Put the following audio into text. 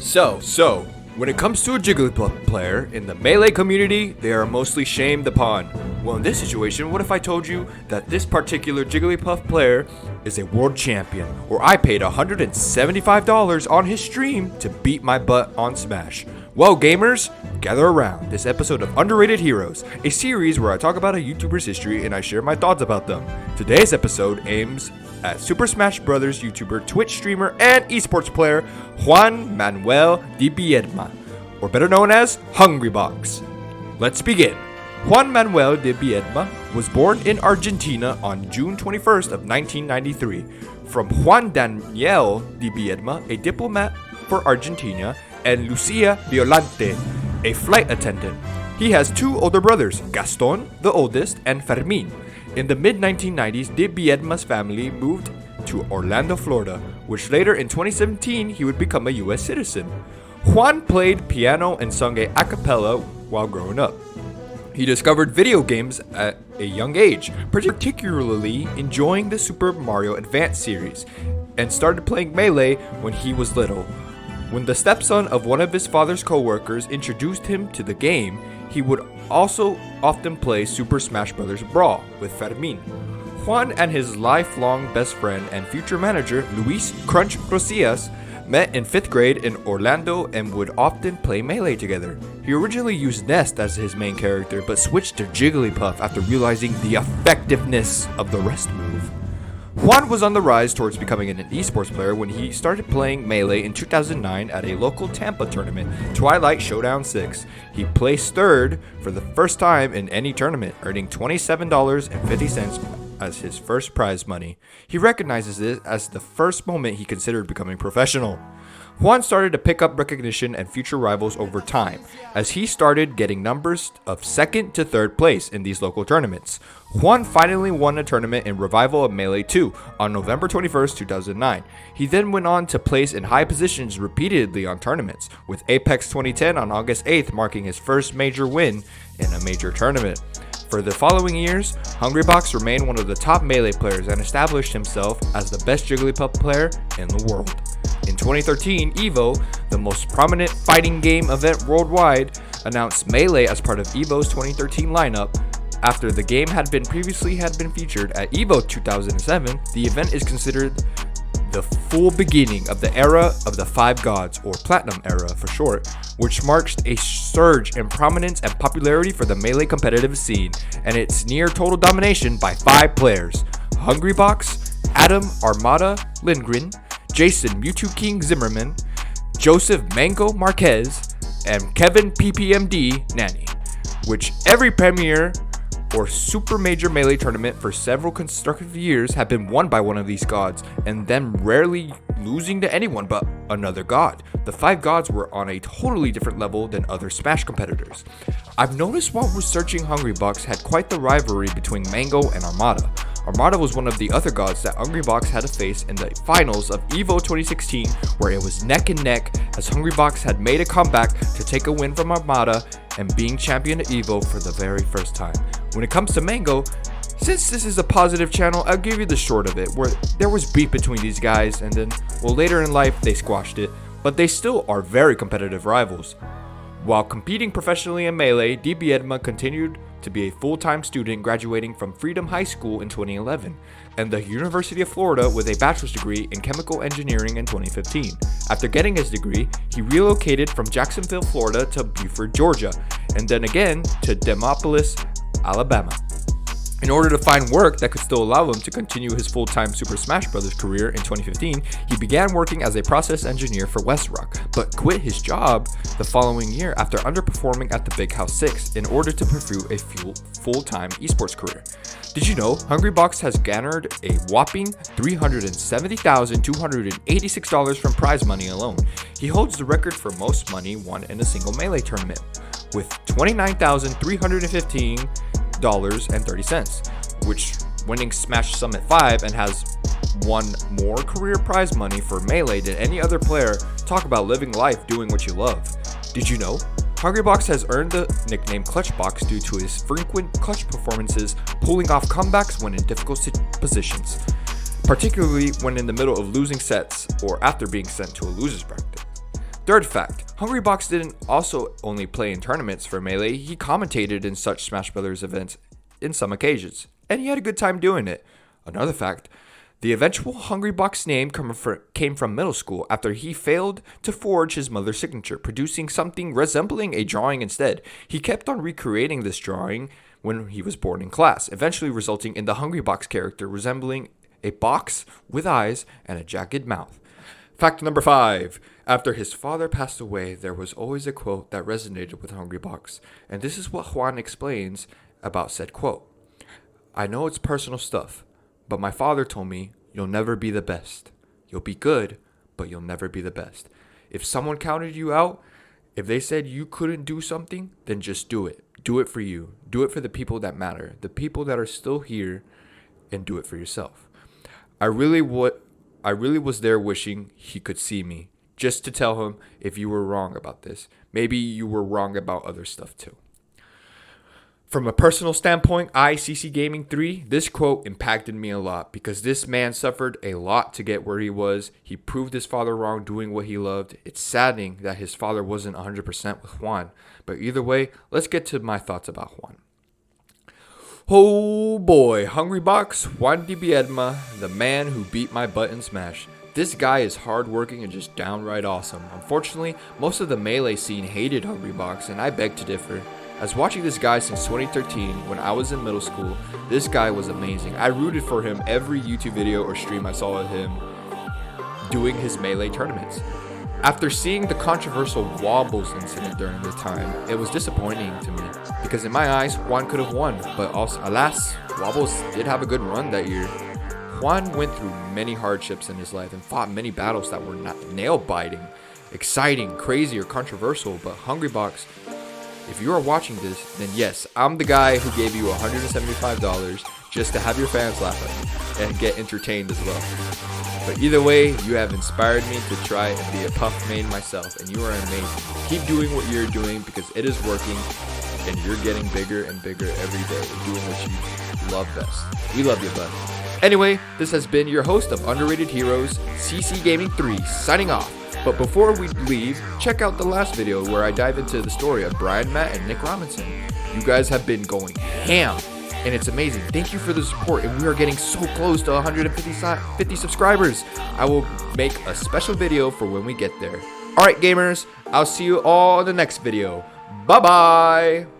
So, when it comes to a Jigglypuff player, in the Melee community, they are mostly shamed upon. Well, in this situation, what if I told you that this particular Jigglypuff player is a world champion, or I paid $175 on his stream to beat my butt on Smash? Well, gamers, gather around. This episode of Underrated Heroes, a series where I talk about a YouTuber's history and I share my thoughts about them. Today's episode aims at Super Smash Bros. YouTuber, Twitch streamer, and esports player Juan Manuel de Biedma, or better known as Hungrybox. Let's begin. Juan Manuel de Biedma was born in Argentina on June 21st of 1993 from Juan Daniel de Biedma, a diplomat for Argentina, and Lucia Violante, a flight attendant. He has two older brothers, Gaston, the oldest, and Fermin. In the mid-1990s, de Biedma's family moved to Orlando, Florida, which later in 2017 he would become a US citizen. Juan played piano and sung a cappella while growing up. He discovered video games at a young age, particularly enjoying the Super Mario Advance series, and started playing Melee when he was little. When the stepson of one of his father's co-workers introduced him to the game, he would also often play Super Smash Bros. Brawl with Fermin. Juan and his lifelong best friend and future manager, Luis Crunch Rosias, met in 5th grade in Orlando and would often play Melee together. He originally used Nest as his main character, but switched to Jigglypuff after realizing the effectiveness of the rest move. Juan was on the rise towards becoming an esports player when he started playing Melee in 2009 at a local Tampa tournament, Twilight Showdown 6. He placed third for the first time in any tournament, earning $27.50 as his first prize money. He recognizes this as the first moment he considered becoming professional. Juan started to pick up recognition and future rivals over time, as he started getting numbers of 2nd to 3rd place in these local tournaments. Juan finally won a tournament in Revival of Melee 2 on November 21st, 2009. He then went on to place in high positions repeatedly on tournaments, with Apex 2010 on August 8th marking his first major win in a major tournament. For the following years, Hungrybox remained one of the top Melee players and established himself as the best Jigglypuff player in the world. In 2013, EVO, the most prominent fighting game event worldwide, announced Melee as part of EVO's 2013 lineup. After the game had been featured at EVO 2007, the event is considered the full beginning of the era of the Five Gods, or Platinum era for short, which marks a surge in prominence and popularity for the Melee competitive scene, and its near total domination by 5 players: Hungrybox, Adam Armada Lindgren, Jason Mewtwo King Zimmerman, Joseph Mango Marquez, and Kevin PPMD Nanny, which every premier or super major Melee tournament for several consecutive years have been won by one of these gods, and them rarely losing to anyone but another god. The 5 gods were on a totally different level than other Smash competitors. I've noticed while researching Hungrybox had quite the rivalry between Mango and Armada. Armada was one of the other gods that Hungrybox had to face in the finals of EVO 2016, where it was neck and neck, as Hungrybox had made a comeback to take a win from Armada and being champion at EVO for the very first time. When it comes to Mango, since this is a positive channel, I'll give you the short of it, where there was beef between these guys, and then, well, later in life they squashed it, but they still are very competitive rivals. While competing professionally in Melee, de Biedma continued to be a full-time student, graduating from Freedom High School in 2011 and the University of Florida with a bachelor's degree in chemical engineering in 2015. After getting his degree, he relocated from Jacksonville, Florida to Buford, Georgia, and then again to Demopolis, Alabama, in order to find work that could still allow him to continue his full-time Super Smash Bros. Career. In 2015, he began working as a process engineer for Westrock, but quit his job the following year after underperforming at the Big House 6 in order to pursue a full-time esports career. Did you know Hungrybox has garnered a whopping $370,286 from prize money alone? He holds the record for most money won in a single Melee tournament, with $29,315.30, which winning Smash Summit 5 and has won more career prize money for Melee than any other player. Talk about living life doing what you love. Did you know Hungrybox has earned the nickname Clutchbox due to his frequent clutch performances, pulling off comebacks when in difficult positions, particularly when in the middle of losing sets or after being sent to a loser's bracket. Third fact, Hungrybox didn't also only play in tournaments for Melee, he commentated in such Smash Bros. Events in some occasions, and he had a good time doing it. Another fact, the eventual Hungrybox name came from middle school after he failed to forge his mother's signature, producing something resembling a drawing instead. He kept on recreating this drawing when he was bored in class, eventually resulting in the Hungrybox character resembling a box with eyes and a jagged mouth. Fact number 5. After his father passed away, there was always a quote that resonated with Hungrybox, and this is what Juan explains about said quote. I know it's personal stuff, but my father told me, you'll never be the best. You'll be good, but you'll never be the best. If someone counted you out, if they said you couldn't do something, then just do it. Do it for you. Do it for the people that matter, the people that are still here, and do it for yourself. I really was there wishing he could see me, just to tell him if you were wrong about this. Maybe you were wrong about other stuff too. From a personal standpoint, CC Gaming 3, this quote impacted me a lot because this man suffered a lot to get where he was. He proved his father wrong doing what he loved. It's saddening that his father wasn't 100% with Juan. But either way, let's get to my thoughts about Juan. Oh boy, Hungrybox, Juan Di Biedma, the man who beat my butt in Smash. This guy is hardworking and just downright awesome. Unfortunately, most of the Melee scene hated Hungrybox, and I beg to differ. As watching this guy since 2013, when I was in middle school, this guy was amazing. I rooted for him every YouTube video or stream I saw of him doing his Melee tournaments. After seeing the controversial Wobbles incident during the time, it was disappointing to me because in my eyes, Juan could have won, but also, alas, Wobbles did have a good run that year. Juan went through many hardships in his life and fought many battles that were not nail-biting, exciting, crazy, or controversial, but Hungrybox, if you are watching this, then yes, I'm the guy who gave you $175 just to have your fans laugh at me and get entertained as well. But either way, you have inspired me to try and be a Puff main myself, and you are amazing. Keep doing what you're doing because it is working, and you're getting bigger and bigger every day, doing what you love best. We love you, bud. Anyway, this has been your host of Underrated Heroes, CC Gaming 3, signing off. But before we leave, check out the last video where I dive into the story of Brian Matt and Nick Robinson. You guys have been going ham, and it's amazing. Thank you for the support, and we are getting so close to 150 subscribers. I will make a special video for when we get there. Alright gamers, I'll see you all in the next video. Bye-bye!